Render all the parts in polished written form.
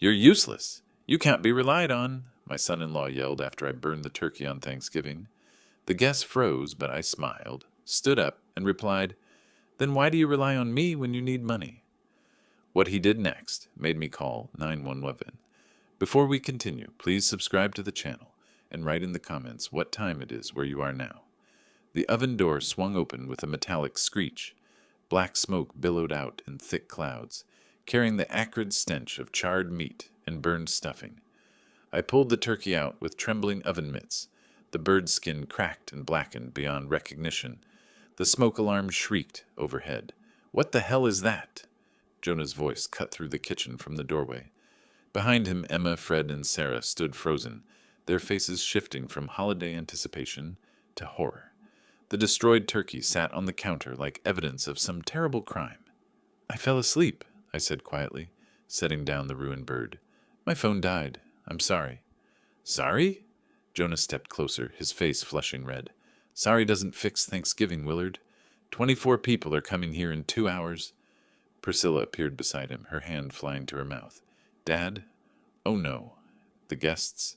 "You're useless. You can't be relied on," my son-in-law yelled after I burned the turkey on Thanksgiving. The guest froze, but I smiled, stood up, and replied, "Then why do you rely on me when you need money?" What he did next made me call 911. Before we continue, please subscribe to the channel and write in the comments what time it is where you are now. The oven door swung open with a metallic screech. Black smoke billowed out in thick clouds, carrying the acrid stench of charred meat and burned stuffing. I pulled the turkey out with trembling oven mitts. The bird's skin cracked and blackened beyond recognition. The smoke alarm shrieked overhead. "What the hell is that?" Jonah's voice cut through the kitchen from the doorway. Behind him, Emma, Fred, and Sarah stood frozen, their faces shifting from holiday anticipation to horror. The destroyed turkey sat on the counter like evidence of some terrible crime. "I fell asleep," I said quietly, setting down the ruined bird. "My phone died. I'm sorry." "Sorry?" Jonah stepped closer, his face flushing red. "Sorry doesn't fix Thanksgiving, Willard. 24 people are coming here in 2 hours. Priscilla appeared beside him, her hand flying to her mouth. "Dad? Oh no. The guests?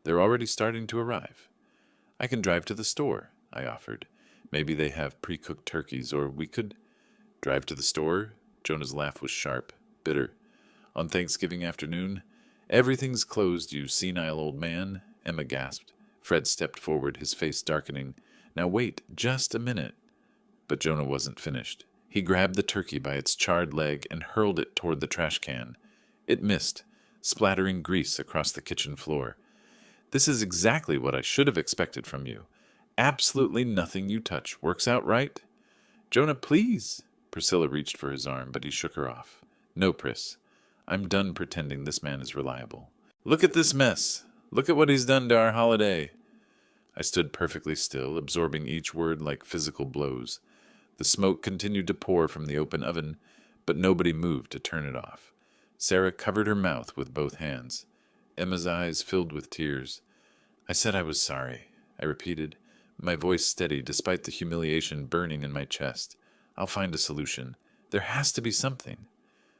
They're already starting to arrive." "I can drive to the store," I offered. "Maybe they have pre-cooked turkeys, or we could—" "Drive to the store?" Jonah's laugh was sharp, bitter. "On Thanksgiving afternoon? Everything's closed, you senile old man," Emma gasped. Fred stepped forward, his face darkening. "Now wait just a minute." But Jonah wasn't finished. He grabbed the turkey by its charred leg and hurled it toward the trash can. It missed, splattering grease across the kitchen floor. "This is exactly what I should have expected from you. Absolutely nothing you touch works out right." "Jonah, please." Priscilla reached for his arm, but he shook her off. "No, Pris. I'm done pretending this man is reliable. Look at this mess. Look at what he's done to our holiday." I stood perfectly still, absorbing each word like physical blows. The smoke continued to pour from the open oven, but nobody moved to turn it off. Sarah covered her mouth with both hands. Emma's eyes filled with tears. "I said I was sorry," I repeated, my voice steady despite the humiliation burning in my chest. "I'll find a solution. There has to be something."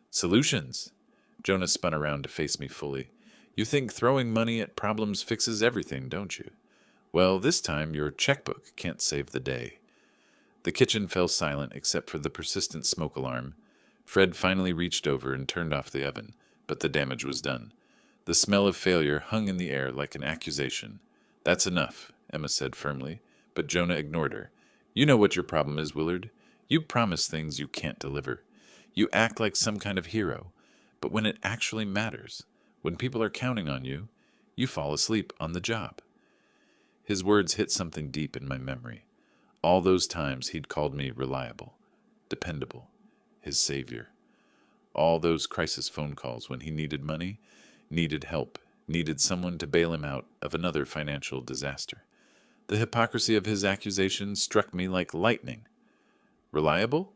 "Solutions?" Jonah spun around to face me fully. "You think throwing money at problems fixes everything, don't you? Well, this time your checkbook can't save the day." The kitchen fell silent except for the persistent smoke alarm. Fred finally reached over and turned off the oven, but the damage was done. The smell of failure hung in the air like an accusation. "That's enough," Emma said firmly, but Jonah ignored her. "You know what your problem is, Willard. You promise things you can't deliver. You act like some kind of hero, but when it actually matters, when people are counting on you, you fall asleep on the job." His words hit something deep in my memory. All those times he'd called me reliable, dependable, his savior. All those crisis phone calls when he needed money, needed help, needed someone to bail him out of another financial disaster. The hypocrisy of his accusations struck me like lightning. "Reliable?"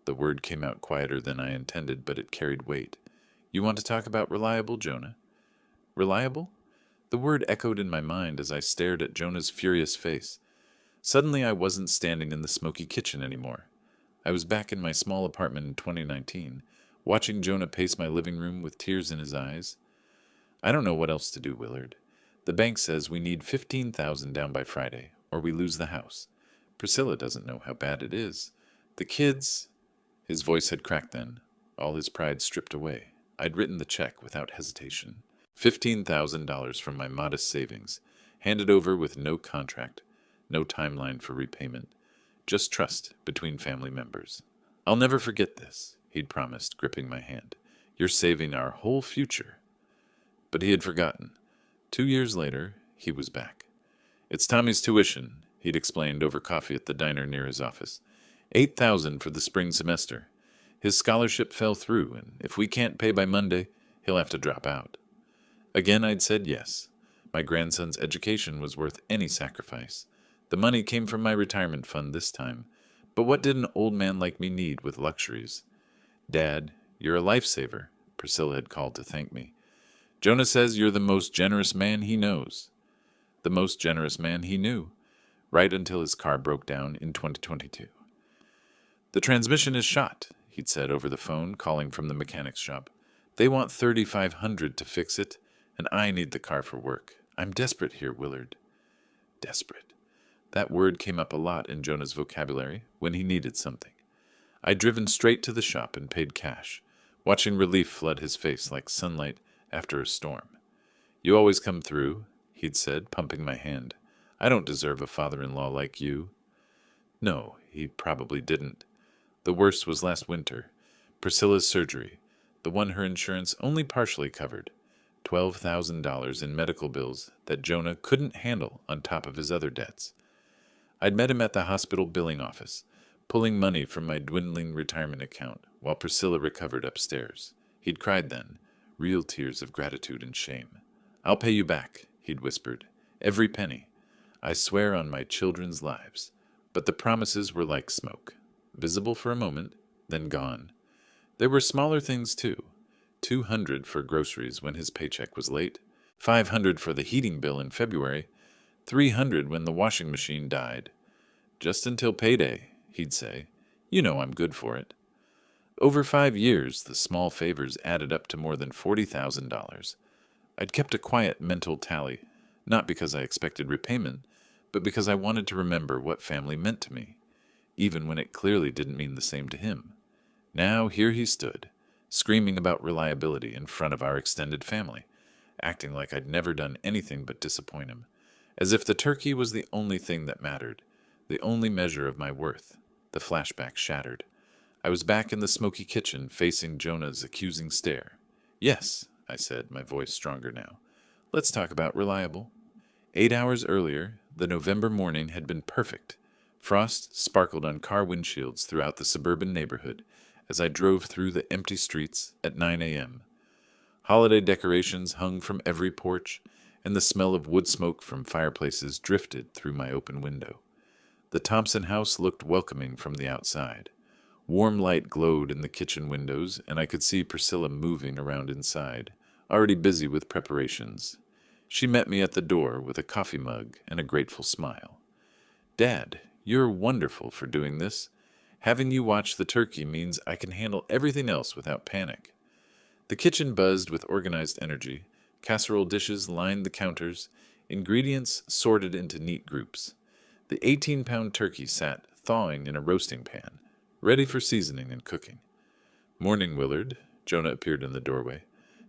The word came out quieter than I intended, but it carried weight. "You want to talk about reliable, Jonah?" "Reliable?" The word echoed in my mind as I stared at Jonah's furious face. Suddenly I wasn't standing in the smoky kitchen anymore. I was back in my small apartment in 2019, watching Jonah pace my living room with tears in his eyes. "I don't know what else to do, Willard. The bank says we need $15,000 down by Friday, or we lose the house. Priscilla doesn't know how bad it is. The kids—" His voice had cracked then, all his pride stripped away. I'd written the check without hesitation. $15,000 from my modest savings, handed over with no contract, no timeline for repayment, just trust between family members. "I'll never forget this," he'd promised, gripping my hand. "You're saving our whole future." But he had forgotten. 2 years later, he was back. "It's Tommy's tuition," he'd explained over coffee at the diner near his office. $8,000 for the spring semester. His scholarship fell through, and if we can't pay by Monday, he'll have to drop out. Again I'd said yes. My grandson's education was worth any sacrifice. The money came from my retirement fund this time. But what did an old man like me need with luxuries? "Dad, you're a lifesaver," Priscilla had called to thank me. "Jonah says you're the most generous man he knows." The most generous man he knew, right until his car broke down in 2022. "The transmission is shot," he'd said over the phone, calling from the mechanic's shop. They want $3,500 to fix it, and I need the car for work. I'm desperate here, Willard. Desperate. That word came up a lot in Jonah's vocabulary when he needed something. I'd driven straight to the shop and paid cash, watching relief flood his face like sunlight after a storm. You always come through, he'd said, pumping my hand. I don't deserve a father-in-law like you. No, he probably didn't. The worst was last winter. Priscilla's surgery, the one her insurance only partially covered. $12,000 in medical bills that Jonah couldn't handle on top of his other debts. I'd met him at the hospital billing office, pulling money from my dwindling retirement account while Priscilla recovered upstairs. He'd cried then, real tears of gratitude and shame. I'll pay you back, he'd whispered. Every penny. I swear on my children's lives. But the promises were like smoke, visible for a moment, then gone. There were smaller things too. $200 for groceries when his paycheck was late, $500 for the heating bill in February, $300 when the washing machine died. Just until payday, he'd say. You know I'm good for it. Over 5 years, the small favors added up to more than $40,000. I'd kept a quiet mental tally, not because I expected repayment, but because I wanted to remember what family meant to me, even when it clearly didn't mean the same to him. Now here he stood, screaming about reliability in front of our extended family, acting like I'd never done anything but disappoint him, as if the turkey was the only thing that mattered, the only measure of my worth. The flashback shattered. I was back in the smoky kitchen, facing Jonah's accusing stare. Yes, I said, my voice stronger now. Let's talk about reliable. 8 hours earlier, the November morning had been perfect. Frost sparkled on car windshields throughout the suburban neighborhood as I drove through the empty streets at 9 a.m. Holiday decorations hung from every porch, and the smell of wood smoke from fireplaces drifted through my open window. The Thompson house looked welcoming from the outside. Warm light glowed in the kitchen windows, and I could see Priscilla moving around inside, already busy with preparations. She met me at the door with a coffee mug and a grateful smile. Dad, you're wonderful for doing this. Having you watch the turkey means I can handle everything else without panic. The kitchen buzzed with organized energy. Casserole dishes lined the counters, ingredients sorted into neat groups. The 18-pound turkey sat thawing in a roasting pan, ready for seasoning and cooking. Morning, Willard. Jonah appeared in the doorway,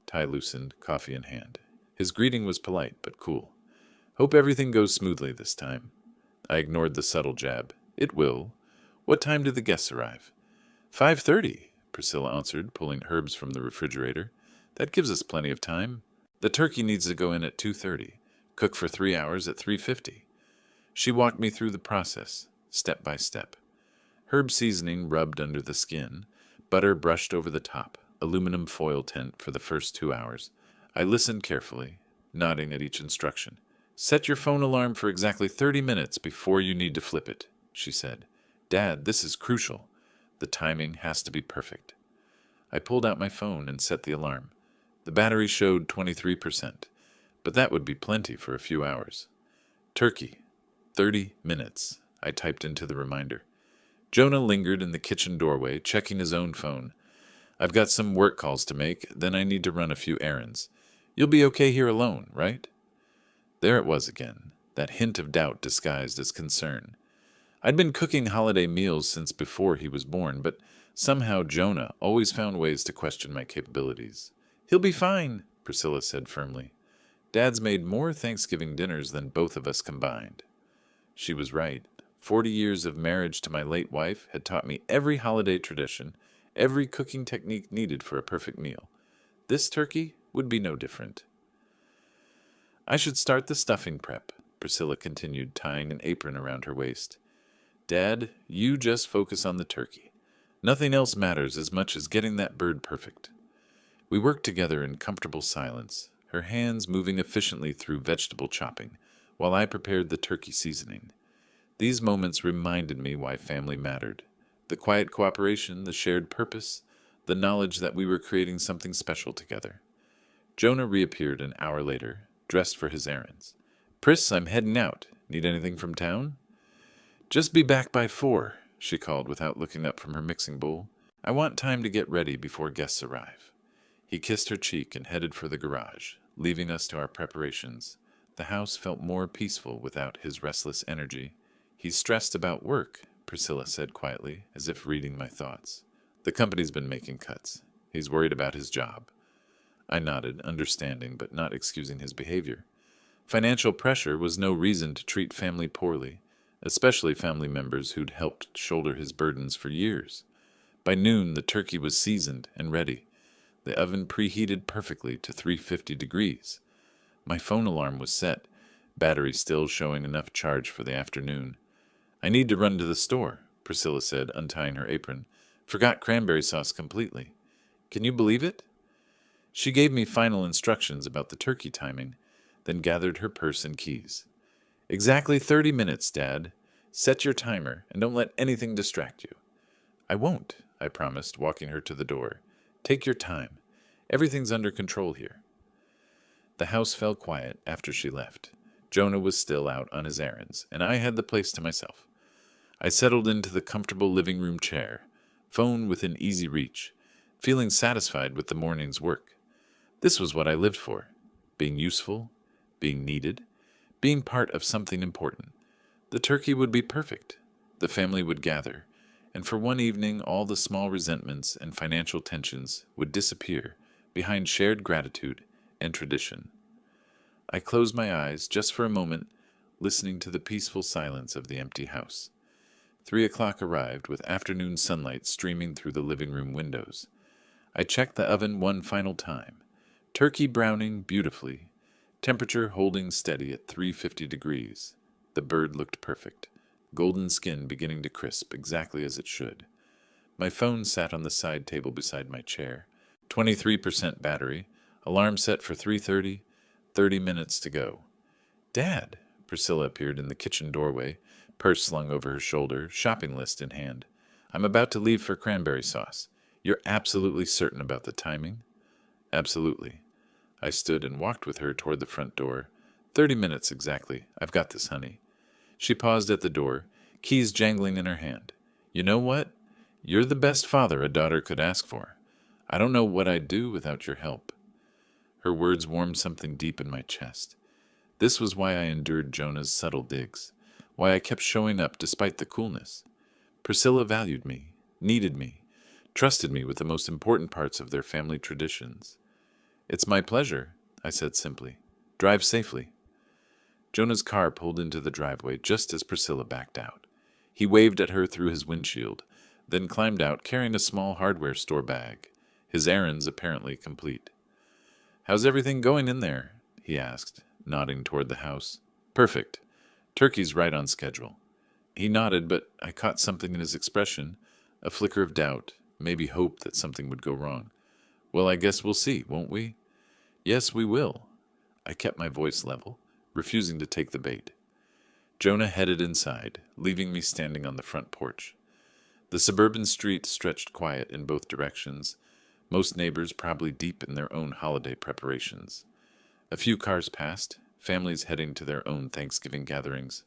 tie loosened, coffee in hand. His greeting was polite but cool. Hope everything goes smoothly this time. I ignored the subtle jab. It will. What time do the guests arrive? 5:30, Priscilla answered, pulling herbs from the refrigerator. That gives us plenty of time. The turkey needs to go in at 2:30, cook for 3 hours at 3:50. She walked me through the process, step by step. Herb seasoning rubbed under the skin, butter brushed over the top, aluminum foil tent for the first 2 hours. I listened carefully, nodding at each instruction. Set your phone alarm for exactly 30 minutes before you need to flip it, she said. Dad, this is crucial. The timing has to be perfect. I pulled out my phone and set the alarm. The battery showed 23%, but that would be plenty for a few hours. Turkey, 30 minutes, I typed into the reminder. Jonah lingered in the kitchen doorway, checking his own phone. I've got some work calls to make, then I need to run a few errands. You'll be okay here alone, right? There it was again, that hint of doubt disguised as concern. I'd been cooking holiday meals since before he was born, but somehow Jonah always found ways to question my capabilities. He'll be fine, Priscilla said firmly. Dad's made more Thanksgiving dinners than both of us combined. She was right. 40 years of marriage to my late wife had taught me every holiday tradition, every cooking technique needed for a perfect meal. This turkey would be no different. I should start the stuffing prep, Priscilla continued, tying an apron around her waist. Dad, you just focus on the turkey. Nothing else matters as much as getting that bird perfect. We worked together in comfortable silence, her hands moving efficiently through vegetable chopping, while I prepared the turkey seasoning. These moments reminded me why family mattered. The quiet cooperation, the shared purpose, the knowledge that we were creating something special together. Jonah reappeared an hour later, dressed for his errands. Pris, I'm heading out. Need anything from town? Just be back by 4, she called without looking up from her mixing bowl. I want time to get ready before guests arrive. He kissed her cheek and headed for the garage, leaving us to our preparations. The house felt more peaceful without his restless energy. He's stressed about work, Priscilla said quietly, as if reading my thoughts. The company's been making cuts. He's worried about his job. I nodded, understanding but not excusing his behavior. Financial pressure was no reason to treat family poorly, especially family members who'd helped shoulder his burdens for years. By noon, the turkey was seasoned and ready. The oven preheated perfectly to 350 degrees. My phone alarm was set, battery still showing enough charge for the afternoon. I need to run to the store, Priscilla said, untying her apron. Forgot cranberry sauce completely. Can you believe it? She gave me final instructions about the turkey timing, then gathered her purse and keys. Exactly 30 minutes, Dad. Set your timer and don't let anything distract you. I won't, I promised, walking her to the door. Take your time. Everything's under control here. The house fell quiet after she left. Jonah was still out on his errands, and I had the place to myself. I settled into the comfortable living room chair, phone within easy reach, feeling satisfied with the morning's work. This was what I lived for, being useful, being needed, being part of something important. The turkey would be perfect. The family would gather, and for one evening all the small resentments and financial tensions would disappear behind shared gratitude and tradition. I closed my eyes just for a moment, listening to the peaceful silence of the empty house. 3 o'clock arrived with afternoon sunlight streaming through the living room windows. I checked the oven one final time. Turkey browning beautifully, temperature holding steady at 350 degrees. The bird looked perfect, golden skin beginning to crisp exactly as it should. My phone sat on the side table beside my chair. 23% battery, alarm set for 3:30, 30 minutes to go. Dad, Priscilla appeared in the kitchen doorway, purse slung over her shoulder, shopping list in hand. I'm about to leave for cranberry sauce. You're absolutely certain about the timing? Absolutely. I stood and walked with her toward the front door. 30 minutes exactly. I've got this, honey. She paused at the door, keys jangling in her hand. You know what? You're the best father a daughter could ask for. I don't know what I'd do without your help. Her words warmed something deep in my chest. This was why I endured Jonah's subtle digs, why I kept showing up despite the coolness. Priscilla valued me, needed me, trusted me with the most important parts of their family traditions. It's my pleasure, I said simply. Drive safely. Jonah's car pulled into the driveway just as Priscilla backed out. He waved at her through his windshield, then climbed out carrying a small hardware store bag, his errands apparently complete. How's everything going in there? He asked, nodding toward the house. Perfect. Turkey's right on schedule. He nodded, but I caught something in his expression, a flicker of doubt, maybe hope that something would go wrong. Well, I guess we'll see, won't we? Yes, we will. I kept my voice level, refusing to take the bait. Jonah headed inside, leaving me standing on the front porch. The suburban street stretched quiet in both directions, most neighbors probably deep in their own holiday preparations. A few cars passed, families heading to their own Thanksgiving gatherings.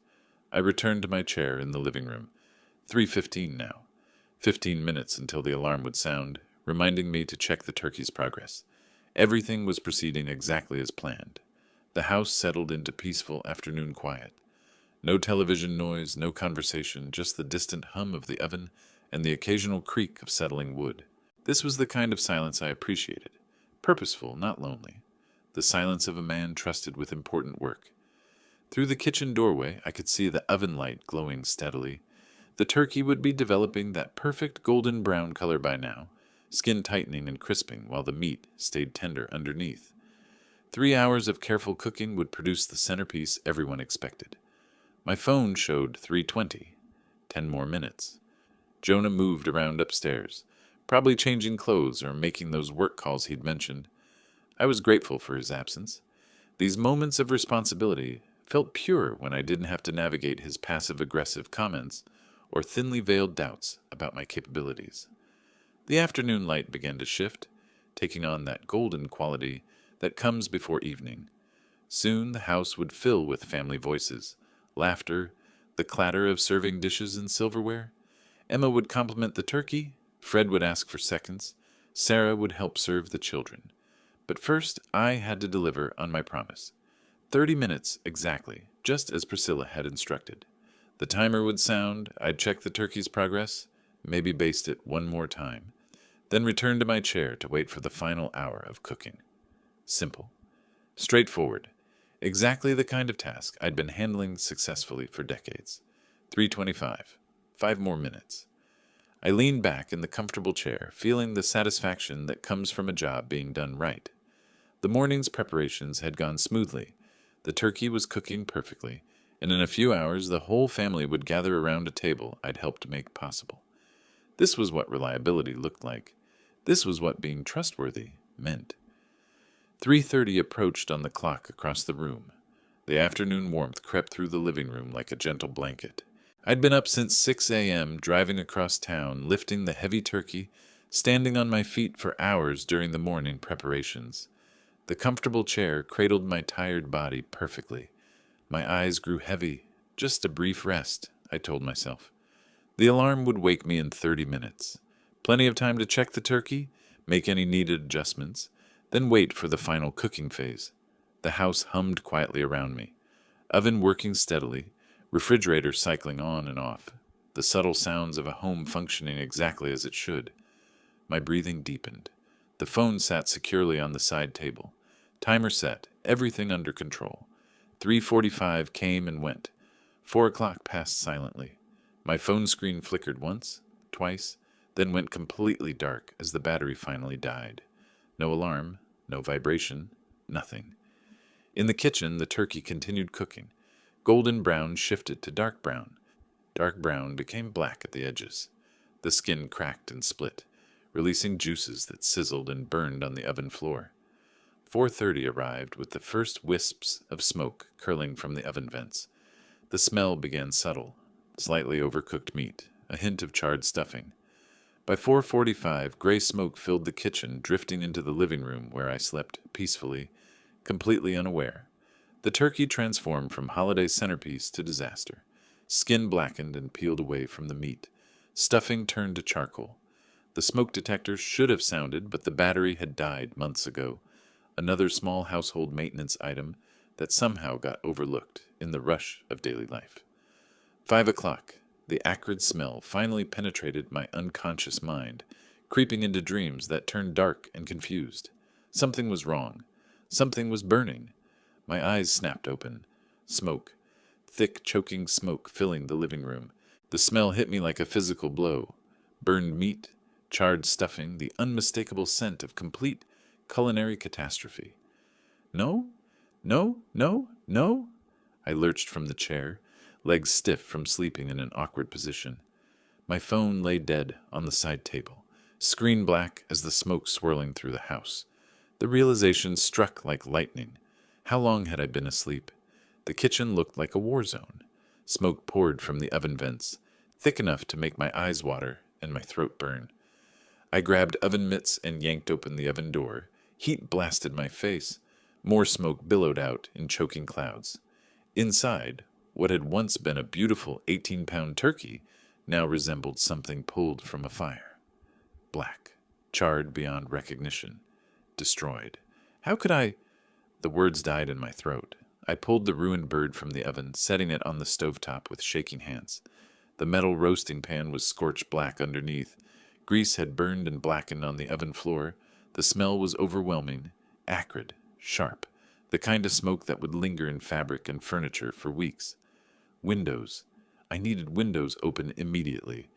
I returned to my chair in the living room. 3:15 now. 15 minutes until the alarm would sound, reminding me to check the turkey's progress. Everything was proceeding exactly as planned. The house settled into peaceful afternoon quiet. No television noise, no conversation, just the distant hum of the oven and the occasional creak of settling wood. This was the kind of silence I appreciated. Purposeful, not lonely. The silence of a man trusted with important work. Through the kitchen doorway, I could see the oven light glowing steadily. The turkey would be developing that perfect golden brown color by now, skin tightening and crisping while the meat stayed tender underneath. 3 hours of careful cooking would produce the centerpiece everyone expected. My phone showed 3:20. 10 more minutes. Jonah moved around upstairs, probably changing clothes or making those work calls he'd mentioned. I was grateful for his absence. These moments of responsibility felt pure when I didn't have to navigate his passive-aggressive comments or thinly veiled doubts about my capabilities. The afternoon light began to shift, taking on that golden quality that comes before evening. Soon the house would fill with family voices, laughter, the clatter of serving dishes and silverware. Emma would compliment the turkey, Fred would ask for seconds, Sarah would help serve the children. But first, I had to deliver on my promise. 30 minutes exactly, just as Priscilla had instructed. The timer would sound, I'd check the turkey's progress, maybe baste it one more time, then return to my chair to wait for the final hour of cooking. Simple. Straightforward. Exactly the kind of task I'd been handling successfully for decades. 3:25. 5 more minutes. I leaned back in the comfortable chair, feeling the satisfaction that comes from a job being done right. The morning's preparations had gone smoothly. The turkey was cooking perfectly, and in a few hours the whole family would gather around a table I'd helped make possible. This was what reliability looked like. This was what being trustworthy meant. 3:30 approached on the clock across the room. The afternoon warmth crept through the living room like a gentle blanket. I'd been up since 6 a.m., driving across town, lifting the heavy turkey, standing on my feet for hours during the morning preparations. The comfortable chair cradled my tired body perfectly. My eyes grew heavy. Just a brief rest, I told myself. The alarm would wake me in 30 minutes. Plenty of time to check the turkey, make any needed adjustments, then wait for the final cooking phase. The house hummed quietly around me. Oven working steadily, refrigerator cycling on and off, the subtle sounds of a home functioning exactly as it should. My breathing deepened. The phone sat securely on the side table. Timer set, everything under control. 3:45 came and went. 4 o'clock passed silently. My phone screen flickered once, twice, then went completely dark as the battery finally died. No alarm, no vibration, nothing. In the kitchen, the turkey continued cooking. Golden brown shifted to dark brown. Dark brown became black at the edges. The skin cracked and split, releasing juices that sizzled and burned on the oven floor. 4:30 arrived with the first wisps of smoke curling from the oven vents. The smell began subtle, slightly overcooked meat, a hint of charred stuffing. By 4:45, gray smoke filled the kitchen, drifting into the living room where I slept peacefully, completely unaware. The turkey transformed from holiday centerpiece to disaster. Skin blackened and peeled away from the meat. Stuffing turned to charcoal. The smoke detector should have sounded, but the battery had died months ago. Another small household maintenance item that somehow got overlooked in the rush of daily life. 5 o'clock. The acrid smell finally penetrated my unconscious mind, creeping into dreams that turned dark and confused. Something was wrong. Something was burning. My eyes snapped open. Smoke. Thick, choking smoke filling the living room. The smell hit me like a physical blow. Burned meat, charred stuffing, the unmistakable scent of complete culinary catastrophe. No? No? No? No? I lurched from the chair, legs stiff from sleeping in an awkward position. My phone lay dead on the side table, screen black as the smoke swirling through the house. The realization struck like lightning. How long had I been asleep? The kitchen looked like a war zone. Smoke poured from the oven vents, thick enough to make my eyes water and my throat burn. I grabbed oven mitts and yanked open the oven door. Heat blasted my face. More smoke billowed out in choking clouds. Inside, what had once been a beautiful 18-pound turkey now resembled something pulled from a fire. Black, charred beyond recognition, destroyed. How could I? The words died in my throat. I pulled the ruined bird from the oven, setting it on the stovetop with shaking hands. The metal roasting pan was scorched black underneath. Grease had burned and blackened on the oven floor. The smell was overwhelming, acrid, sharp, the kind of smoke that would linger in fabric and furniture for weeks. Windows. I needed windows open immediately.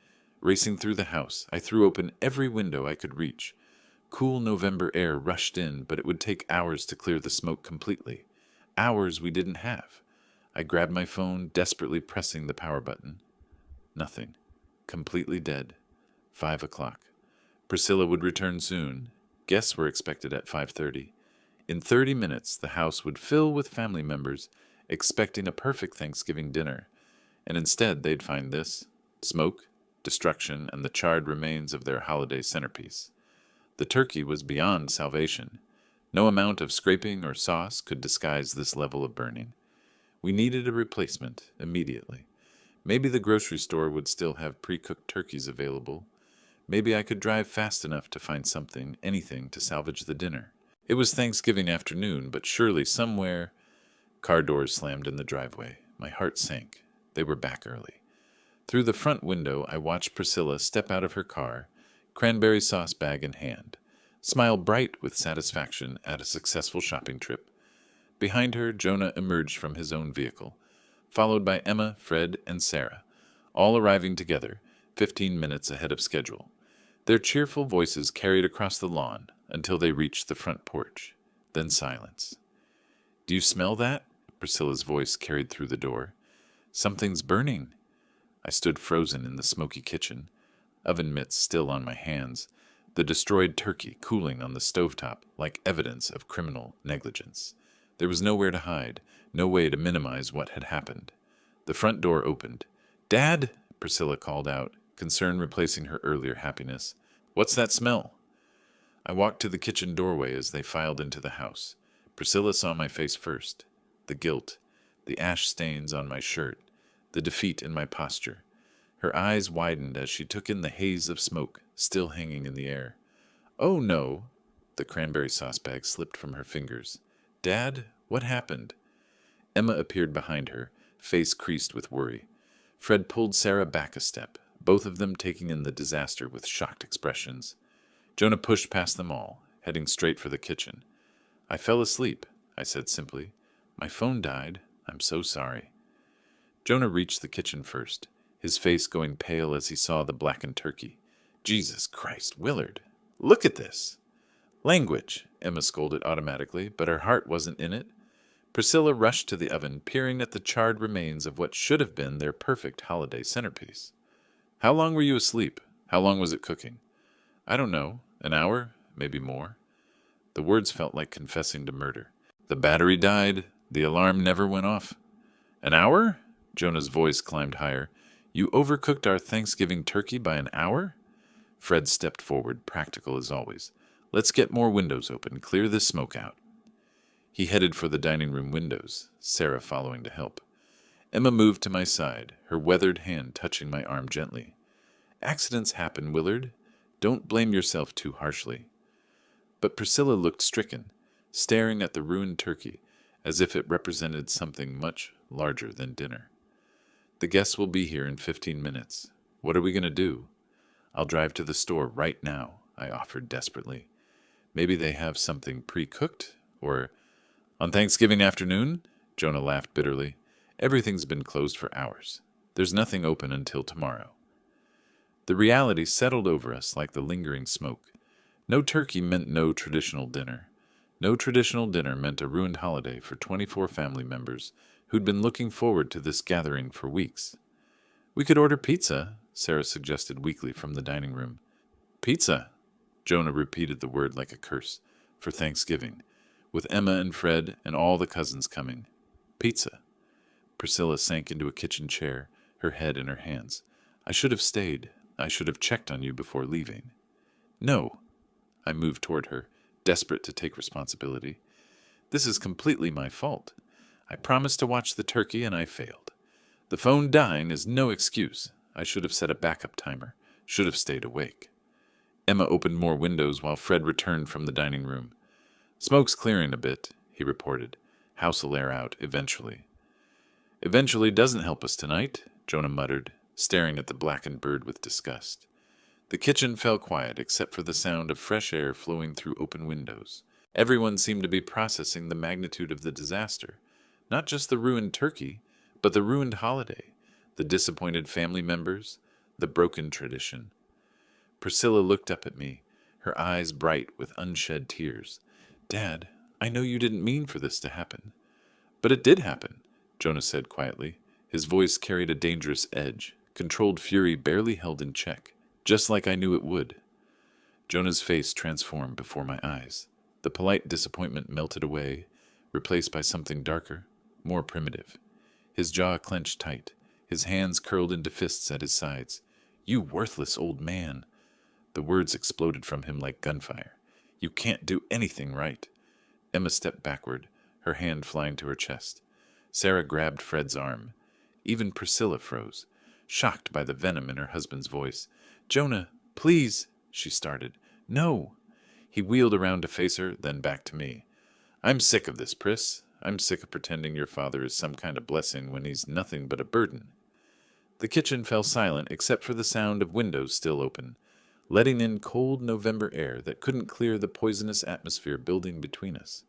Racing through the house, I threw open every window I could reach. Cool November air rushed in, but it would take hours to clear the smoke completely. Hours we didn't have. I grabbed my phone, desperately pressing the power button. Nothing. Completely dead. 5 o'clock. Priscilla would return soon. Guests were expected at 5:30. In 30 minutes, the house would fill with family members, expecting a perfect Thanksgiving dinner. And instead, they'd find this: smoke, destruction, and the charred remains of their holiday centerpiece. The turkey was beyond salvation. No amount of scraping or sauce could disguise this level of burning. We needed a replacement immediately. Maybe the grocery store would still have pre-cooked turkeys available. Maybe I could drive fast enough to find something, anything, to salvage the dinner. It was Thanksgiving afternoon, but surely somewhere. Car doors slammed in the driveway. My heart sank. They were back early. Through the front window, I watched Priscilla step out of her car, cranberry sauce bag in hand, smile bright with satisfaction at a successful shopping trip. Behind her, Jonah emerged from his own vehicle, followed by Emma, Fred, and Sarah, all arriving together, 15 minutes ahead of schedule. Their cheerful voices carried across the lawn until they reached the front porch. Then silence. "Do you smell that?" Priscilla's voice carried through the door. "Something's burning." I stood frozen in the smoky kitchen, oven mitts still on my hands, the destroyed turkey cooling on the stovetop like evidence of criminal negligence. There was nowhere to hide, no way to minimize what had happened. The front door opened. "Dad!" Priscilla called out, concern replacing her earlier happiness. "What's that smell?" I walked to the kitchen doorway as they filed into the house. Priscilla saw my face first. The guilt, the ash stains on my shirt, the defeat in my posture. Her eyes widened as she took in the haze of smoke still hanging in the air. "Oh, no." The cranberry sauce bag slipped from her fingers. "Dad, what happened?" Emma appeared behind her, face creased with worry. Fred pulled Sarah back a step, both of them taking in the disaster with shocked expressions. Jonah pushed past them all, heading straight for the kitchen. "I fell asleep," I said simply. "My phone died. I'm so sorry." Jonah reached the kitchen first, his face going pale as he saw the blackened turkey. "Jesus Christ, Willard, look at this!" "Language," Emma scolded automatically, but her heart wasn't in it. Priscilla rushed to the oven, peering at the charred remains of what should have been their perfect holiday centerpiece. "How long were you asleep? How long was it cooking?" "I don't know. An hour? Maybe more." The words felt like confessing to murder. "The battery died. The alarm never went off." "An hour?" Jonah's voice climbed higher. "You overcooked our Thanksgiving turkey by an hour?" Fred stepped forward, practical as always. "Let's get more windows open. Clear this smoke out." He headed for the dining room windows, Sarah following to help. Emma moved to my side, her weathered hand touching my arm gently. "Accidents happen, Willard. Don't blame yourself too harshly." But Priscilla looked stricken, staring at the ruined turkey, as if it represented something much larger than dinner. "The guests will be here in 15 minutes. What are we going to do?" "I'll drive to the store right now," I offered desperately. "Maybe they have something pre-cooked, or—" "On Thanksgiving afternoon?" Jonah laughed bitterly. "Everything's been closed for hours. There's nothing open until tomorrow." The reality settled over us like the lingering smoke. No turkey meant no traditional dinner. No traditional dinner meant a ruined holiday for 24 family members who'd been looking forward to this gathering for weeks. "We could order pizza," Sarah suggested weakly from the dining room. "Pizza," Jonah repeated the word like a curse, "for Thanksgiving, with Emma and Fred and all the cousins coming. Pizza." Priscilla sank into a kitchen chair, her head in her hands. "I should have stayed. I should have checked on you before leaving." "No." I moved toward her, desperate to take responsibility. "This is completely my fault. I promised to watch the turkey and I failed. The phone dying is no excuse. I should have set a backup timer, should have stayed awake." Emma opened more windows while Fred returned from the dining room. "Smoke's clearing a bit," he reported. "House'll air out eventually." "Eventually doesn't help us tonight," Jonah muttered, staring at the blackened bird with disgust. The kitchen fell quiet except for the sound of fresh air flowing through open windows. Everyone seemed to be processing the magnitude of the disaster. Not just the ruined turkey, but the ruined holiday, the disappointed family members, the broken tradition. Priscilla looked up at me, her eyes bright with unshed tears. "Dad, I know you didn't mean for this to happen." "But it did happen," Jonah said quietly. His voice carried a dangerous edge, controlled fury barely held in check, just like I knew it would. Jonah's face transformed before my eyes. The polite disappointment melted away, replaced by something darker, more primitive. His jaw clenched tight, his hands curled into fists at his sides. "You worthless old man!" The words exploded from him like gunfire. "You can't do anything right." Emma stepped backward, her hand flying to her chest. Sarah grabbed Fred's arm. Even Priscilla froze, shocked by the venom in her husband's voice. "Jonah, please," she started. "No." He wheeled around to face her, then back to me. I'm sick of this, Pris. I'm sick of pretending your father is some kind of blessing when he's nothing but a burden. The kitchen fell silent except for the sound of windows still open, letting in cold November air that couldn't clear the poisonous atmosphere building between us.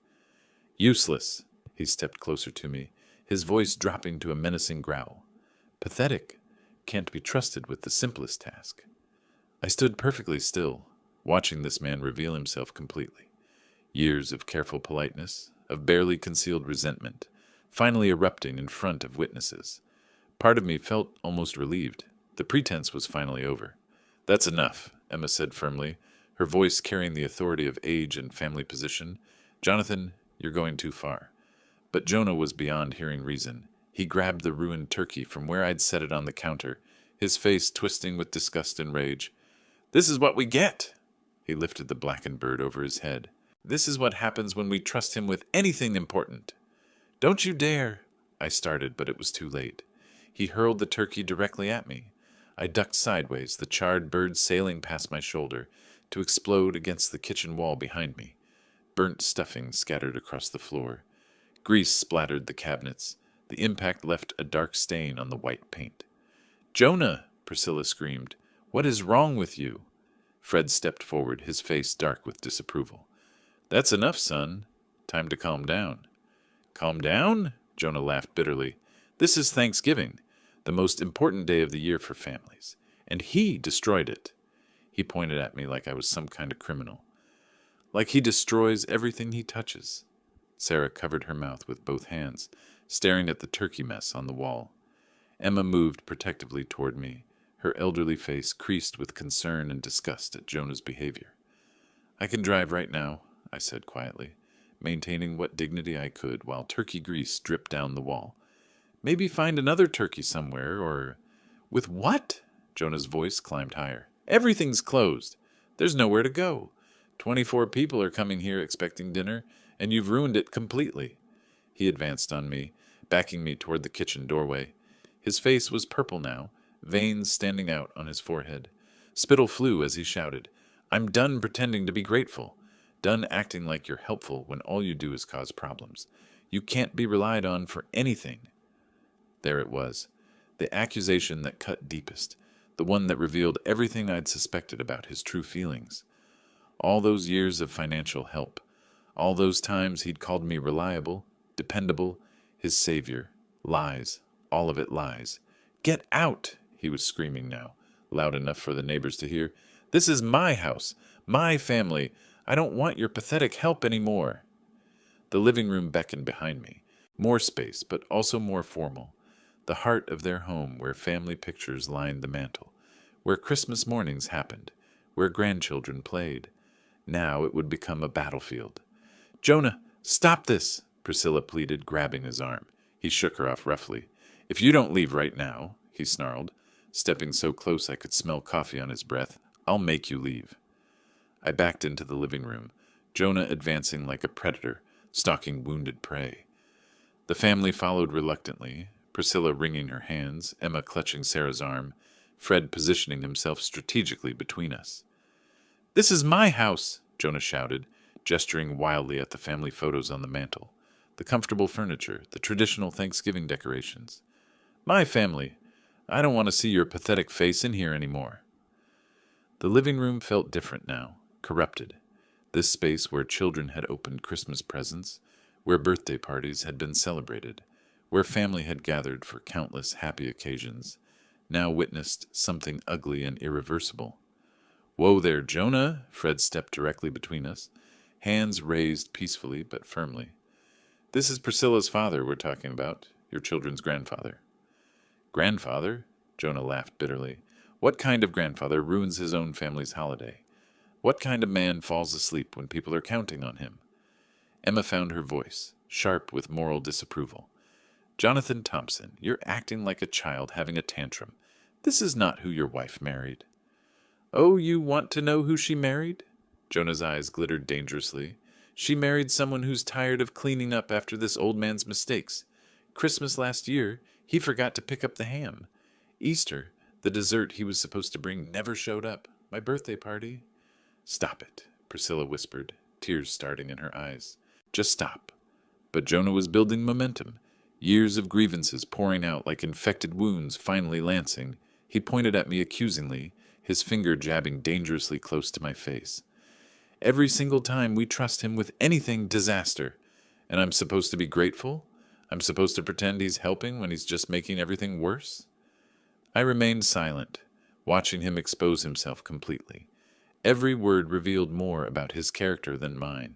Useless. He stepped closer to me, his voice dropping to a menacing growl. Pathetic. Can't be trusted with the simplest task. I stood perfectly still, watching this man reveal himself completely. Years of careful politeness, of barely concealed resentment, finally erupting in front of witnesses. Part of me felt almost relieved. The pretense was finally over. That's enough, Emma said firmly, her voice carrying the authority of age and family position. Jonathan, you're going too far. But Jonah was beyond hearing reason. He grabbed the ruined turkey from where I'd set it on the counter, his face twisting with disgust and rage. This is what we get! He lifted the blackened bird over his head. This is what happens when we trust him with anything important. Don't you dare! I started, but it was too late. He hurled the turkey directly at me. I ducked sideways, the charred bird sailing past my shoulder, to explode against the kitchen wall behind me. Burnt stuffing scattered across the floor. Grease splattered the cabinets. The impact left a dark stain on the white paint. Jonah! Priscilla screamed. What is wrong with you? Fred stepped forward, his face dark with disapproval. That's enough, son. Time to calm down. Calm down? Jonah laughed bitterly. This is Thanksgiving, the most important day of the year for families, and he destroyed it. He pointed at me like I was some kind of criminal. Like he destroys everything he touches. Sarah covered her mouth with both hands, staring at the turkey mess on the wall. Emma moved protectively toward me, her elderly face creased with concern and disgust at Jonah's behavior. I can drive right now, I said quietly, maintaining what dignity I could while turkey grease dripped down the wall. Maybe find another turkey somewhere, or... With what? Jonah's voice climbed higher. Everything's closed. There's nowhere to go. 24 people are coming here expecting dinner, and you've ruined it completely. He advanced on me, backing me toward the kitchen doorway. His face was purple now, veins standing out on his forehead. Spittle flew as he shouted, I'm done pretending to be grateful. Done acting like you're helpful when all you do is cause problems. You can't be relied on for anything. There it was, the accusation that cut deepest, the one that revealed everything I'd suspected about his true feelings. All those years of financial help, all those times he'd called me reliable, dependable, his savior. Lies, all of it lies. Get out, he was screaming now, loud enough for the neighbors to hear. This is my house, my family. I don't want your pathetic help anymore. The living room beckoned behind me, more space, but also more formal. The heart of their home where family pictures lined the mantel, where Christmas mornings happened, where grandchildren played. Now it would become a battlefield. Jonah, stop this, Priscilla pleaded, grabbing his arm. He shook her off roughly. If you don't leave right now, he snarled, stepping so close I could smell coffee on his breath, I'll make you leave. I backed into the living room, Jonah advancing like a predator, stalking wounded prey. The family followed reluctantly, Priscilla wringing her hands, Emma clutching Sarah's arm, Fred positioning himself strategically between us. This is my house, Jonah shouted, gesturing wildly at the family photos on the mantel, the comfortable furniture, the traditional Thanksgiving decorations. My family. I don't want to see your pathetic face in here anymore. The living room felt different now, corrupted. This space where children had opened Christmas presents, where birthday parties had been celebrated, where family had gathered for countless happy occasions, now witnessed something ugly and irreversible. Whoa there, Jonah! Fred stepped directly between us, hands raised peacefully but firmly. This is Priscilla's father we're talking about, your children's grandfather. Grandfather? Jonah laughed bitterly. What kind of grandfather ruins his own family's holiday? What kind of man falls asleep when people are counting on him? Emma found her voice, sharp with moral disapproval. Jonathan Thompson, you're acting like a child having a tantrum. This is not who your wife married. Oh, you want to know who she married? Jonah's eyes glittered dangerously. She married someone who's tired of cleaning up after this old man's mistakes. Christmas last year, he forgot to pick up the ham. Easter, the dessert he was supposed to bring never showed up. My birthday party. Stop it, Priscilla whispered, tears starting in her eyes. Just stop. But Jonah was building momentum, years of grievances pouring out like infected wounds finally lancing. He pointed at me accusingly, his finger jabbing dangerously close to my face. Every single time we trust him with anything, disaster. And I'm supposed to be grateful? I'm supposed to pretend he's helping when he's just making everything worse? I remained silent, watching him expose himself completely. Every word revealed more about his character than mine.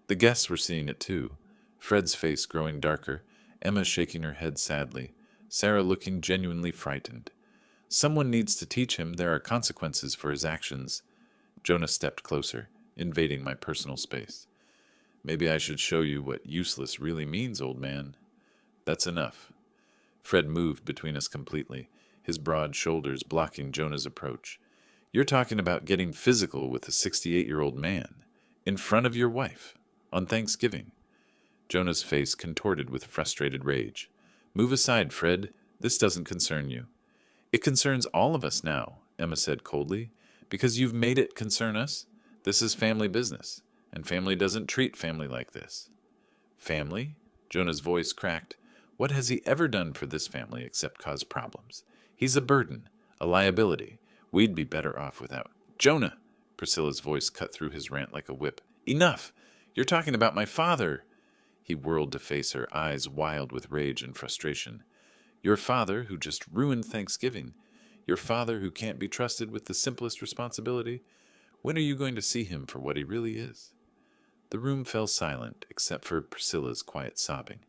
The guests were seeing it too, Fred's face growing darker, Emma shaking her head sadly, Sarah looking genuinely frightened. Someone needs to teach him there are consequences for his actions. Jonah stepped closer, invading my personal space. Maybe I should show you what useless really means, old man. That's enough. Fred moved between us completely, his broad shoulders blocking Jonah's approach. You're talking about getting physical with a 68-year-old man, in front of your wife, on Thanksgiving. Jonah's face contorted with frustrated rage. Move aside, Fred. This doesn't concern you. It concerns all of us now, Emma said coldly, because you've made it concern us. This is family business, and family doesn't treat family like this. Family? Jonah's voice cracked. What has he ever done for this family except cause problems? He's a burden, a liability. We'd be better off without. Jonah! Priscilla's voice cut through his rant like a whip. Enough! You're talking about my father! He whirled to face her, eyes wild with rage and frustration. Your father who just ruined Thanksgiving. Your father who can't be trusted with the simplest responsibility. When are you going to see him for what he really is? The room fell silent, except for Priscilla's quiet sobbing.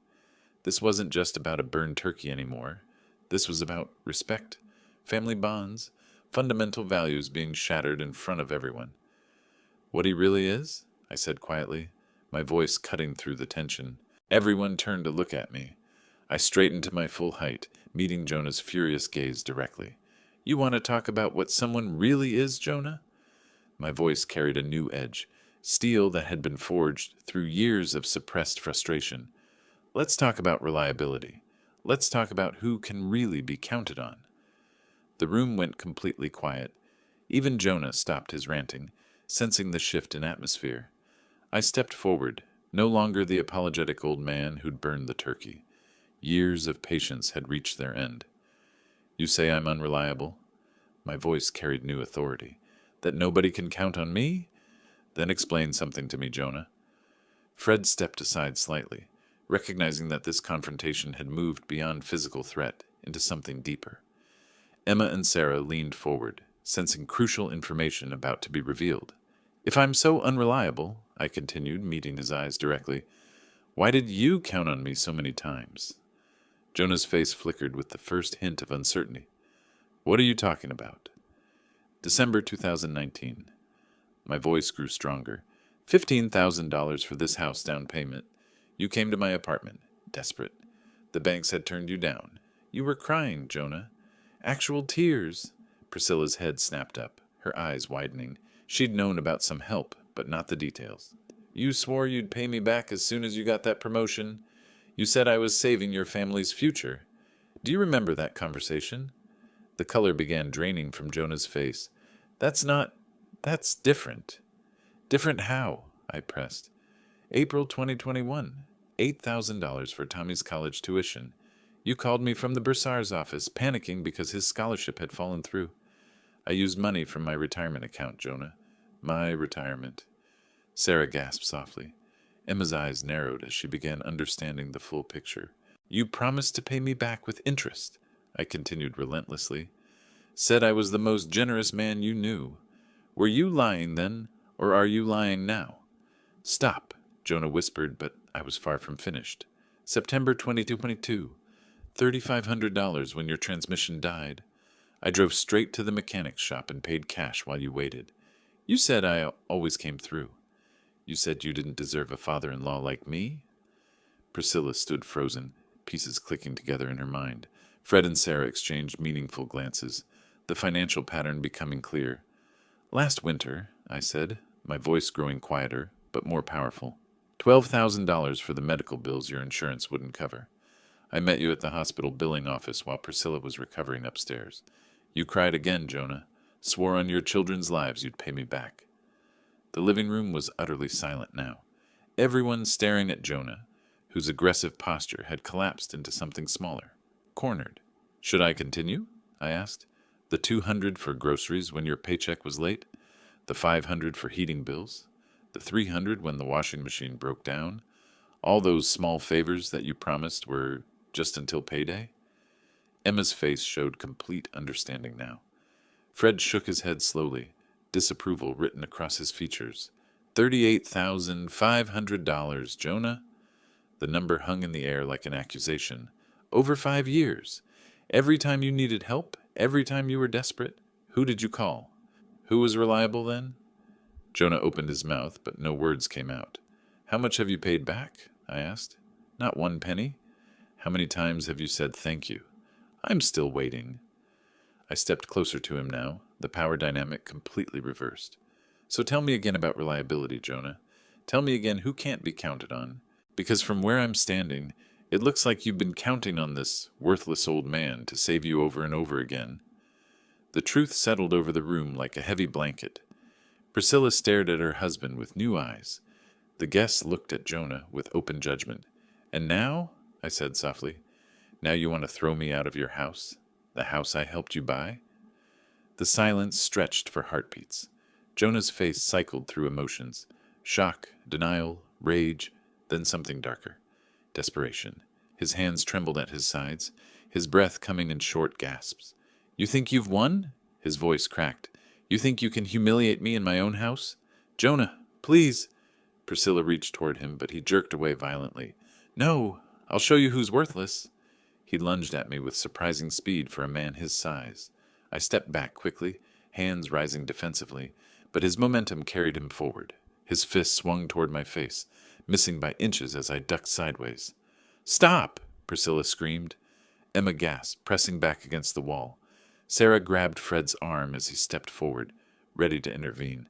This wasn't just about a burned turkey anymore. This was about respect, family bonds, fundamental values being shattered in front of everyone. What he really is? I said quietly, my voice cutting through the tension. Everyone turned to look at me. I straightened to my full height, meeting Jonah's furious gaze directly. You want to talk about what someone really is, Jonah? My voice carried a new edge, steel that had been forged through years of suppressed frustration. Let's talk about reliability. Let's talk about who can really be counted on. The room went completely quiet. Even Jonah stopped his ranting, sensing the shift in atmosphere. I stepped forward, no longer the apologetic old man who'd burned the turkey. Years of patience had reached their end. You say I'm unreliable? My voice carried new authority. That nobody can count on me? Then explain something to me, Jonah. Fred stepped aside slightly, recognizing that this confrontation had moved beyond physical threat into something deeper. Emma and Sarah leaned forward, sensing crucial information about to be revealed. If I'm so unreliable, I continued, meeting his eyes directly, why did you count on me so many times? Jonah's face flickered with the first hint of uncertainty. What are you talking about? December 2019. My voice grew stronger. $15,000 for this house down payment. You came to my apartment, desperate. The banks had turned you down. You were crying, Jonah. Actual tears. Priscilla's head snapped up, her eyes widening. She'd known about some help, but not the details. You swore you'd pay me back as soon as you got that promotion. You said I was saving your family's future. Do you remember that conversation? The color began draining from Jonah's face. That's different. Different how? I pressed. April 2021. $8,000 for Tommy's college tuition. You called me from the bursar's office, panicking because his scholarship had fallen through. I used money from my retirement account, Jonah. My retirement. Sarah gasped softly. Emma's eyes narrowed as she began understanding the full picture. You promised to pay me back with interest, I continued relentlessly. Said I was the most generous man you knew. Were you lying then, or are you lying now? Stop, Jonah whispered, but I was far from finished. September 2022. $3,500 when your transmission died. I drove straight to the mechanic's shop and paid cash while you waited. You said I always came through. You said you didn't deserve a father-in-law like me? Priscilla stood frozen, pieces clicking together in her mind. Fred and Sarah exchanged meaningful glances, the financial pattern becoming clear. Last winter, I said, my voice growing quieter, but more powerful. $12,000 for the medical bills your insurance wouldn't cover. I met you at the hospital billing office while Priscilla was recovering upstairs. You cried again, Jonah. Swore on your children's lives you'd pay me back. The living room was utterly silent now. Everyone staring at Jonah, whose aggressive posture had collapsed into something smaller, cornered. Should I continue? I asked. The 200 for groceries when your paycheck was late? The 500 for heating bills? The 300 when the washing machine broke down? All those small favors that you promised were just until payday? Emma's face showed complete understanding now. Fred shook his head slowly, disapproval written across his features. $38,500, Jonah. The number hung in the air like an accusation. Over 5 years. Every time you needed help, every time you were desperate, who did you call? Who was reliable then? Jonah opened his mouth, but no words came out. How much have you paid back? I asked. Not 1 penny. How many times have you said thank you? I'm still waiting. I stepped closer to him now, the power dynamic completely reversed. So tell me again about reliability, Jonah. Tell me again who can't be counted on. Because from where I'm standing, it looks like you've been counting on this worthless old man to save you over and over again. The truth settled over the room like a heavy blanket. Priscilla stared at her husband with new eyes. The guests looked at Jonah with open judgment. And now, I said softly, now you want to throw me out of your house? The house I helped you buy? The silence stretched for heartbeats. Jonah's face cycled through emotions. Shock, denial, rage, then something darker. Desperation. His hands trembled at his sides, his breath coming in short gasps. You think you've won? His voice cracked. You think you can humiliate me in my own house? Jonah, please. Priscilla reached toward him, but he jerked away violently. No, I'll show you who's worthless. He lunged at me with surprising speed for a man his size. I stepped back quickly, hands rising defensively, but his momentum carried him forward. His fist swung toward my face, missing by inches as I ducked sideways. Stop! Priscilla screamed. Emma gasped, pressing back against the wall. Sarah grabbed Fred's arm as he stepped forward, ready to intervene.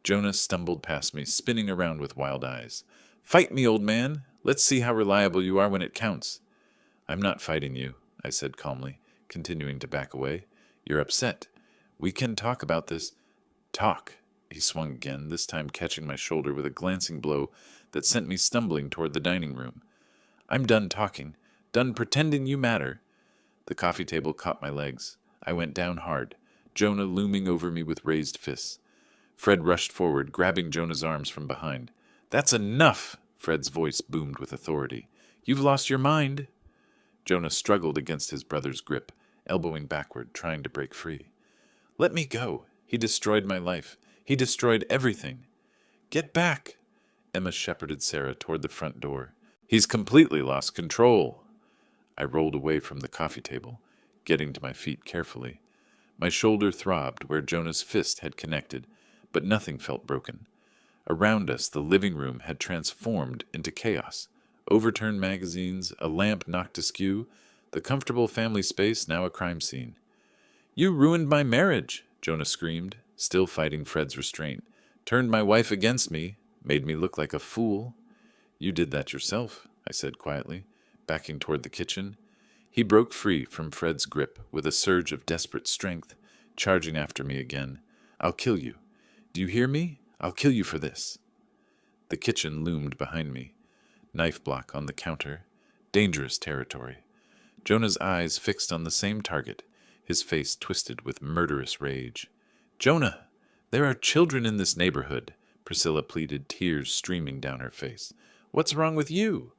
Jonah stumbled past me, spinning around with wild eyes. Fight me, old man! Let's see how reliable you are when it counts. I'm not fighting you, I said calmly, continuing to back away. You're upset. We can talk about this. Talk. He swung again, this time catching my shoulder with a glancing blow that sent me stumbling toward the dining room. I'm done talking. Done pretending you matter. The coffee table caught my legs. I went down hard, Jonah looming over me with raised fists. Fred rushed forward, grabbing Jonah's arms from behind. That's enough! Fred's voice boomed with authority. You've lost your mind. Jonah struggled against his brother's grip, elbowing backward, trying to break free. Let me go. He destroyed my life. He destroyed everything. Get back! Emma shepherded Sarah toward the front door. He's completely lost control. I rolled away from the coffee table, getting to my feet carefully. My shoulder throbbed where Jonah's fist had connected, but nothing felt broken. Around us, the living room had transformed into chaos. Overturned magazines, a lamp knocked askew, the comfortable family space now a crime scene. You ruined my marriage, Jonah screamed, still fighting Fred's restraint. Turned my wife against me, made me look like a fool. You did that yourself, I said quietly, backing toward the kitchen. He broke free from Fred's grip with a surge of desperate strength, charging after me again. I'll kill you. Do you hear me? I'll kill you for this. The kitchen loomed behind me. Knife block on the counter. Dangerous territory. Jonah's eyes fixed on the same target, his face twisted with murderous rage. Jonah, there are children in this neighborhood, Priscilla pleaded, tears streaming down her face. What's wrong with you?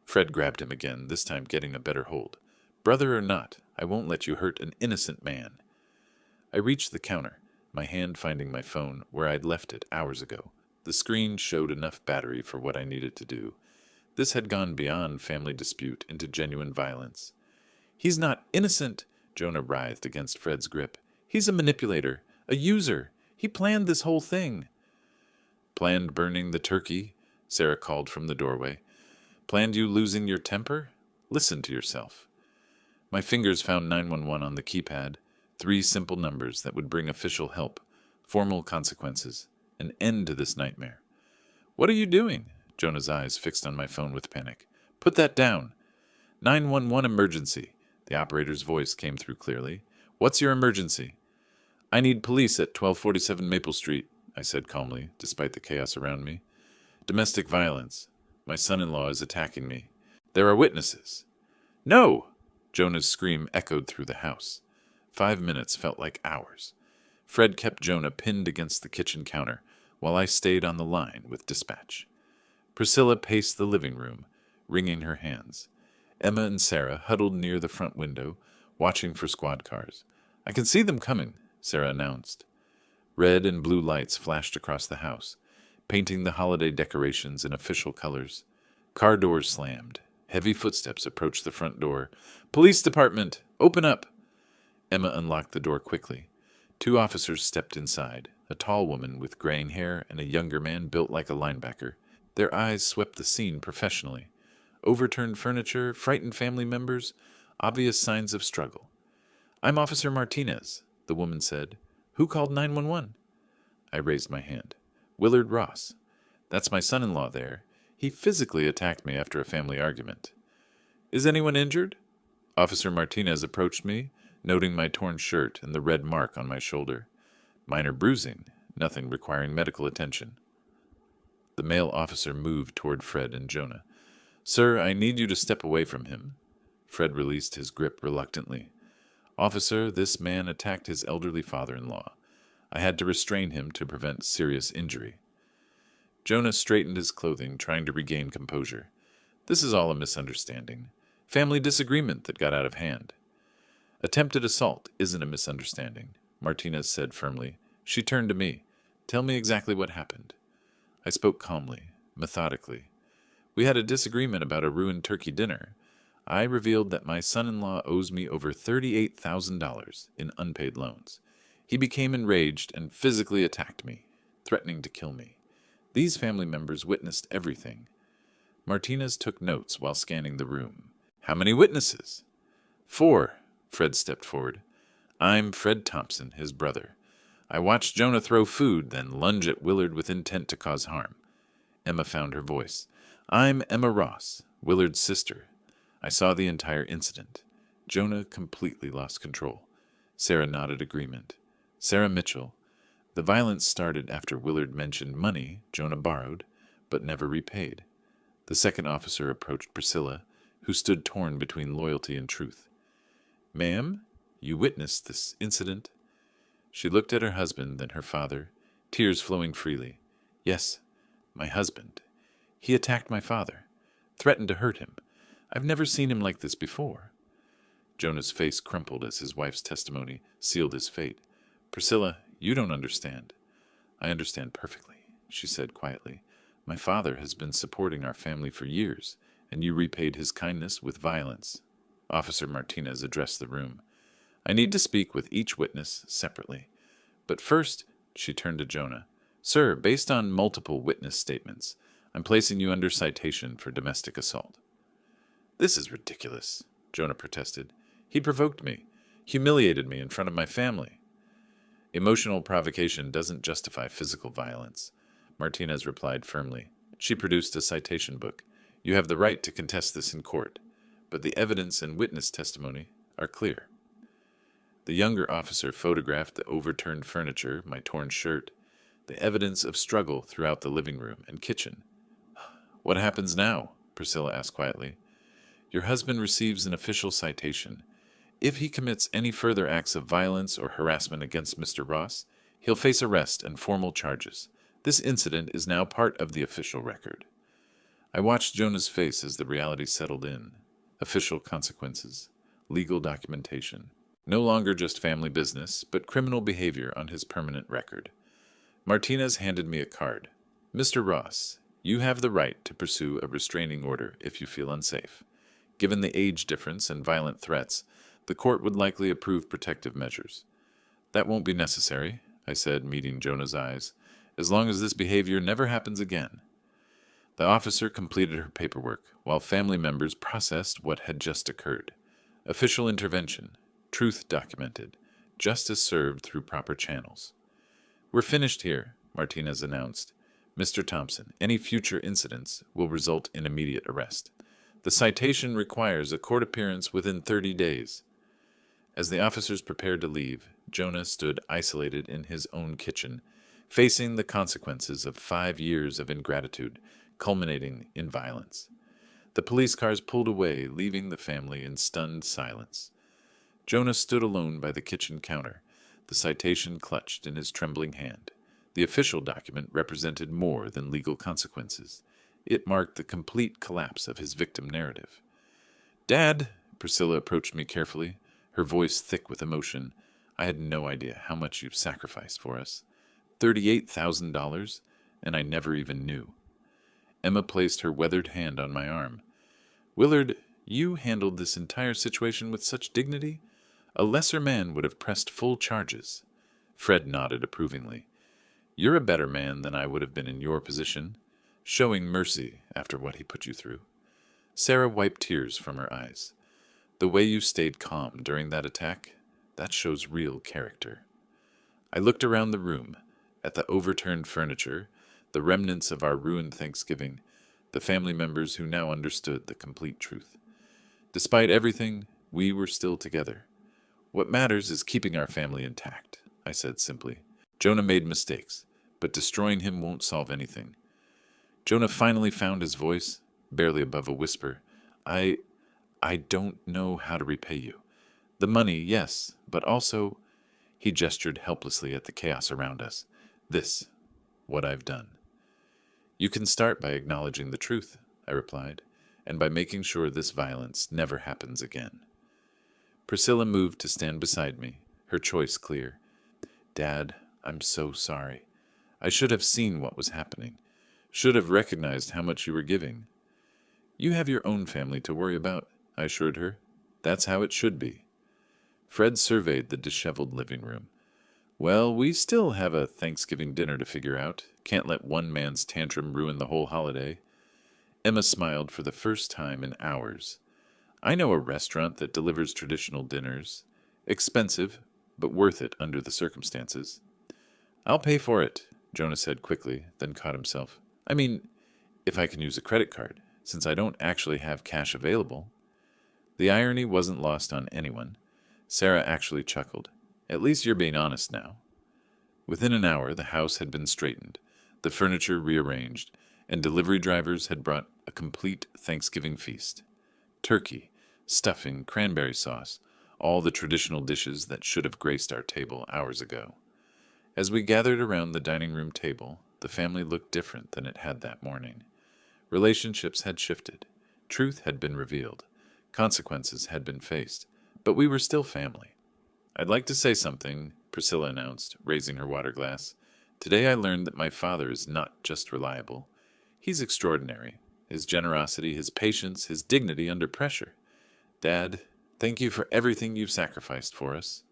Fred grabbed him again, this time getting a better hold. Brother or not, I won't let you hurt an innocent man. I reached the counter, my hand finding my phone where I'd left it hours ago. The screen showed enough battery for what I needed to do. This had gone beyond family dispute into genuine violence. He's not innocent, Jonah writhed against Fred's grip. He's a manipulator, a user. He planned this whole thing. Planned burning the turkey, Sarah called from the doorway. Planned you losing your temper? Listen to yourself. My fingers found 911 on the keypad, 3 simple numbers that would bring official help, formal consequences, an end to this nightmare. What are you doing? Jonah's eyes fixed on my phone with panic. Put that down. 911 emergency. The operator's voice came through clearly. What's your emergency? I need police at 1247 Maple Street. I said calmly, despite the chaos around me. Domestic violence. My son-in-law is attacking me. There are witnesses. No! Jonah's scream echoed through the house. 5 minutes felt like hours. Fred kept Jonah pinned against the kitchen counter, while I stayed on the line with dispatch. Priscilla paced the living room, wringing her hands. Emma and Sarah huddled near the front window, watching for squad cars. I can see them coming, Sarah announced. Red and blue lights flashed across the house, painting the holiday decorations in official colors. Car doors slammed. Heavy footsteps approached the front door. Police department! Open up! Emma unlocked the door quickly. 2 officers stepped inside, a tall woman with graying hair and a younger man built like a linebacker. Their eyes swept the scene professionally. Overturned furniture, frightened family members, obvious signs of struggle. I'm Officer Martinez, the woman said. Who called 911? I raised my hand. Willard Ross. That's my son-in-law there. He physically attacked me after a family argument. Is anyone injured? Officer Martinez approached me, noting my torn shirt and the red mark on my shoulder. Minor bruising, nothing requiring medical attention. The male officer moved toward Fred and Jonah. Sir, I need you to step away from him. Fred released his grip reluctantly. Officer, this man attacked his elderly father-in-law. I had to restrain him to prevent serious injury. Jonah straightened his clothing, trying to regain composure. This is all a misunderstanding. Family disagreement that got out of hand. Attempted assault isn't a misunderstanding, Martinez said firmly. She turned to me. Tell me exactly what happened. I spoke calmly, methodically. We had a disagreement about a ruined turkey dinner. I revealed that my son-in-law owes me over $38,000 in unpaid loans. He became enraged and physically attacked me, threatening to kill me. These family members witnessed everything. Martinez took notes while scanning the room. How many witnesses? 4. Fred stepped forward. I'm Fred Thompson, his brother. I watched Jonah throw food, then lunge at Willard with intent to cause harm. Emma found her voice. I'm Emma Ross, Willard's sister. I saw the entire incident. Jonah completely lost control. Sarah nodded agreement. Sarah Mitchell. The violence started after Willard mentioned money Jonah borrowed, but never repaid. The second officer approached Priscilla, who stood torn between loyalty and truth. Ma'am, you witnessed this incident? She looked at her husband, then her father, tears flowing freely. Yes, my husband. He attacked my father, threatened to hurt him. I've never seen him like this before. Jonah's face crumpled as his wife's testimony sealed his fate. Priscilla, you don't understand. I understand perfectly, she said quietly. My father has been supporting our family for years, and you repaid his kindness with violence. Officer Martinez addressed the room. I need to speak with each witness separately. But first, she turned to Jonah. Sir, based on multiple witness statements, I'm placing you under citation for domestic assault. This is ridiculous, Jonah protested. He provoked me, humiliated me in front of my family. Emotional provocation doesn't justify physical violence, Martinez replied firmly. She produced a citation book. You have the right to contest this in court, but the evidence and witness testimony are clear. The younger officer photographed the overturned furniture, my torn shirt, the evidence of struggle throughout the living room and kitchen. What happens now? Priscilla asked quietly. Your husband receives an official citation. If he commits any further acts of violence or harassment against Mr. Ross, he'll face arrest and formal charges. This incident is now part of the official record. I watched Jonah's face as the reality settled in. Official consequences, legal documentation. No longer just family business, but criminal behavior on his permanent record. Martinez handed me a card. Mr. Ross, you have the right to pursue a restraining order if you feel unsafe. Given the age difference and violent threats, the court would likely approve protective measures. That won't be necessary, I said, meeting Jonah's eyes, as long as this behavior never happens again. The officer completed her paperwork, while family members processed what had just occurred. Official intervention, truth documented, justice served through proper channels. We're finished here, Martinez announced. Mr. Thompson, any future incidents will result in immediate arrest. The citation requires a court appearance within 30 days. As the officers prepared to leave, Jonah stood isolated in his own kitchen, facing the consequences of 5 years of ingratitude, culminating in violence. The police cars pulled away, leaving the family in stunned silence. Jonah stood alone by the kitchen counter, the citation clutched in his trembling hand. The official document represented more than legal consequences. It marked the complete collapse of his victim narrative. "Dad," Priscilla approached me carefully, her voice thick with emotion. "I had no idea how much you've sacrificed for us. $38,000, and I never even knew." Emma placed her weathered hand on my arm. "Willard, you handled this entire situation with such dignity. A lesser man would have pressed full charges." Fred nodded approvingly. "You're a better man than I would have been in your position, showing mercy after what he put you through." Sarah wiped tears from her eyes. "The way you stayed calm during that attack, that shows real character." I looked around the room, at the overturned furniture, the remnants of our ruined Thanksgiving, the family members who now understood the complete truth. Despite everything, we were still together. "What matters is keeping our family intact," I said simply. "Jonah made mistakes, but destroying him won't solve anything." Jonah finally found his voice, barely above a whisper. I don't know how to repay you. The money, yes, but also," he gestured helplessly at the chaos around us, "this, what I've done." "You can start by acknowledging the truth," I replied, "and by making sure this violence never happens again." Priscilla moved to stand beside me, her choice clear. "Dad, I'm so sorry. I should have seen what was happening, should have recognized how much you were giving." "You have your own family to worry about," I assured her. "That's how it should be." Fred surveyed the disheveled living room. "Well, we still have a Thanksgiving dinner to figure out. Can't let one man's tantrum ruin the whole holiday." Emma smiled for the first time in hours. "I know a restaurant that delivers traditional dinners. Expensive, but worth it under the circumstances." "I'll pay for it," Jonah said quickly, then caught himself. "I mean, if I can use a credit card, since I don't actually have cash available." The irony wasn't lost on anyone. Sarah actually chuckled. "At least you're being honest now." Within an hour, the house had been straightened, the furniture rearranged, and delivery drivers had brought a complete Thanksgiving feast. Turkey, stuffing, cranberry sauce, all the traditional dishes that should have graced our table hours ago. As we gathered around the dining room table, the family looked different than it had that morning. Relationships had shifted. Truth had been revealed. Consequences had been faced. But we were still family. "I'd like to say something," Priscilla announced, raising her water glass. "Today I learned that my father is not just reliable. He's extraordinary. His generosity, his patience, his dignity under pressure. Dad, thank you for everything you've sacrificed for us."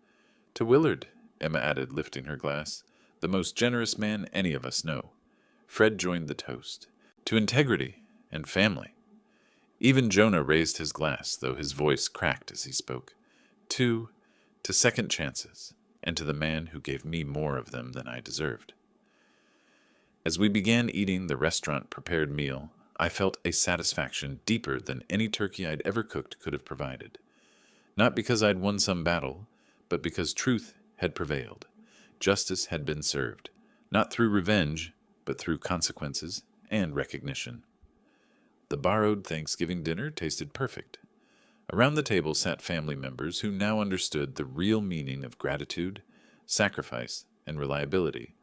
"To Willard," Emma added, lifting her glass, "the most generous man any of us know." Fred joined the toast. "To integrity and family." Even Jonah raised his glass, though his voice cracked as he spoke. To second chances, and to the man who gave me more of them than I deserved." As we began eating the restaurant-prepared meal, I felt a satisfaction deeper than any turkey I'd ever cooked could have provided. Not because I'd won some battle, but because truth had prevailed. Justice had been served, not through revenge, but through consequences and recognition. The borrowed Thanksgiving dinner tasted perfect. Around the table sat family members who now understood the real meaning of gratitude, sacrifice, and reliability.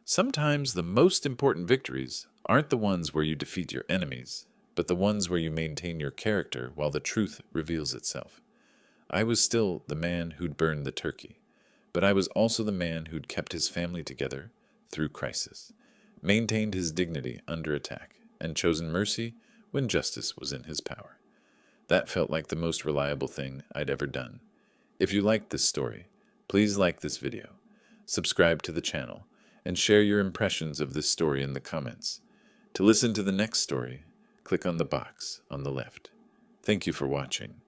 Sometimes the most important victories aren't the ones where you defeat your enemies, but the ones where you maintain your character while the truth reveals itself. I was still the man who'd burned the turkey, but I was also the man who'd kept his family together through crisis, maintained his dignity under attack, and chosen mercy when justice was in his power. That felt like the most reliable thing I'd ever done. If you liked this story, please like this video, subscribe to the channel, and share your impressions of this story in the comments. To listen to the next story, click on the box on the left. Thank you for watching.